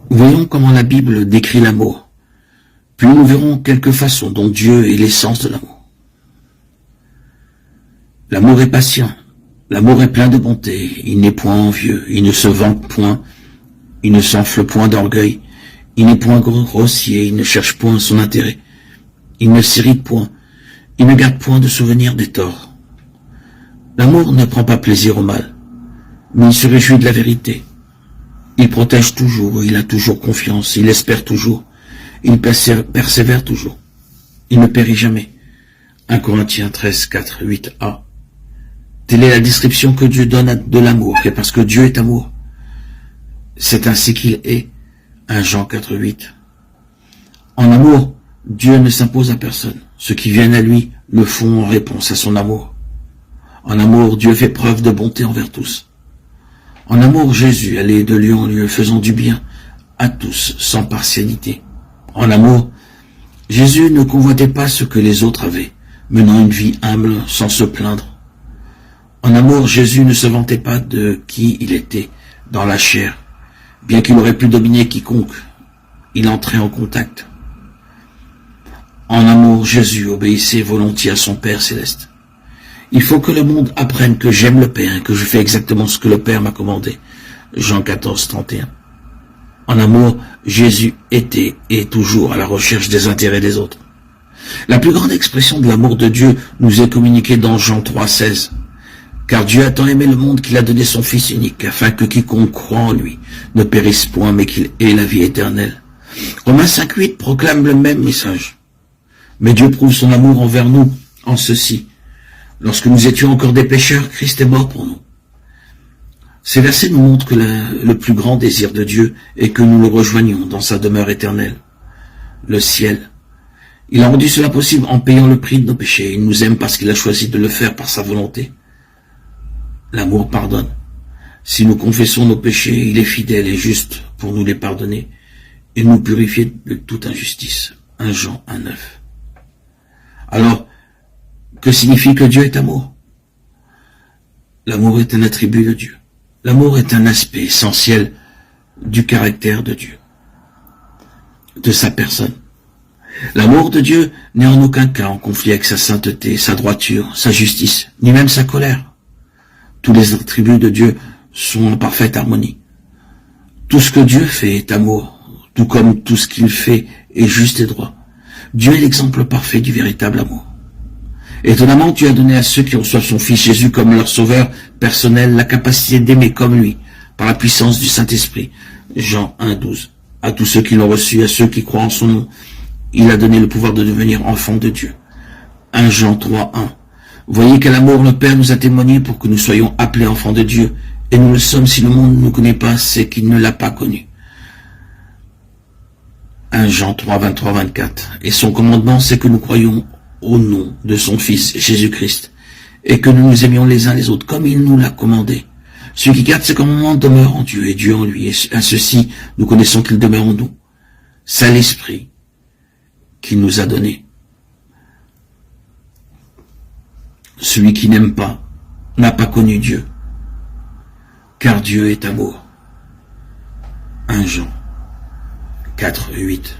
Voyons comment la Bible décrit l'amour, puis nous verrons quelques façons dont Dieu est l'essence de l'amour. L'amour est patient, l'amour est plein de bonté, il n'est point envieux, il ne se vante point, il ne s'enfle point d'orgueil, il n'est point grossier, il ne cherche point son intérêt, il ne s'irrite point, il ne garde point de souvenir des torts. L'amour ne prend pas plaisir au mal, mais il se réjouit de la vérité. Il protège toujours, il a toujours confiance, il espère toujours, il persévère toujours. Il ne périt jamais. 1 Corinthiens 13, 4, 8a. Telle est la description que Dieu donne de l'amour, et parce que Dieu est amour, c'est ainsi qu'il est. 1 Jean 4, 8. En amour, Dieu ne s'impose à personne. Ceux qui viennent à lui le font en réponse à son amour. En amour, Dieu fait preuve de bonté envers tous. En amour, Jésus allait de lieu en lieu, faisant du bien à tous, sans partialité. En amour, Jésus ne convoitait pas ce que les autres avaient, menant une vie humble sans se plaindre. En amour, Jésus ne se vantait pas de qui il était dans la chair, bien qu'il aurait pu dominer quiconque. Il entrait en contact. En amour, Jésus obéissait volontiers à son Père céleste. Il faut que le monde apprenne que j'aime le Père et que je fais exactement ce que le Père m'a commandé. Jean 14, 31. En amour, Jésus était et est toujours à la recherche des intérêts des autres. La plus grande expression de l'amour de Dieu nous est communiquée dans Jean 3, 16. Car Dieu a tant aimé le monde qu'il a donné son Fils unique, afin que quiconque croit en lui ne périsse point, mais qu'il ait la vie éternelle. Romains 5, 8 proclame le même message. Mais Dieu prouve son amour envers nous en ceci. Lorsque nous étions encore des pécheurs, Christ est mort pour nous. Ces versets nous montrent que le plus grand désir de Dieu est que nous le rejoignions dans sa demeure éternelle, le ciel. Il a rendu cela possible en payant le prix de nos péchés. Il nous aime parce qu'il a choisi de le faire par sa volonté. L'amour pardonne. Si nous confessons nos péchés, il est fidèle et juste pour nous les pardonner et nous purifier de toute injustice. 1 Jean 1, 9. Alors, que signifie que Dieu est amour? L'amour est un attribut de Dieu. L'amour est un aspect essentiel du caractère de Dieu, de sa personne. L'amour de Dieu n'est en aucun cas en conflit avec sa sainteté, sa droiture, sa justice, ni même sa colère. Tous les attributs de Dieu sont en parfaite harmonie. Tout ce que Dieu fait est amour, tout comme tout ce qu'il fait est juste et droit. Dieu est l'exemple parfait du véritable amour. Étonnamment, Dieu a donné à ceux qui reçoivent son Fils Jésus comme leur sauveur personnel la capacité d'aimer comme lui, par la puissance du Saint-Esprit. Jean 1, 12. À tous ceux qui l'ont reçu, à ceux qui croient en son nom, il a donné le pouvoir de devenir enfants de Dieu. 1 Jean 3, 1. Voyez quel amour le Père nous a témoigné pour que nous soyons appelés enfants de Dieu, et nous le sommes si le monde ne nous connaît pas, c'est qu'il ne l'a pas connu. 1 Jean 3, 23, 24. Et son commandement, c'est que nous croyons au nom de son Fils Jésus-Christ, et que nous nous aimions les uns les autres, comme il nous l'a commandé. Celui qui garde ses commandements demeure en Dieu, et Dieu en lui, et à ceci, nous connaissons qu'il demeure en nous. C'est l'Esprit qu'il nous a donné. Celui qui n'aime pas n'a pas connu Dieu, car Dieu est amour. 1 Jean 4, 8.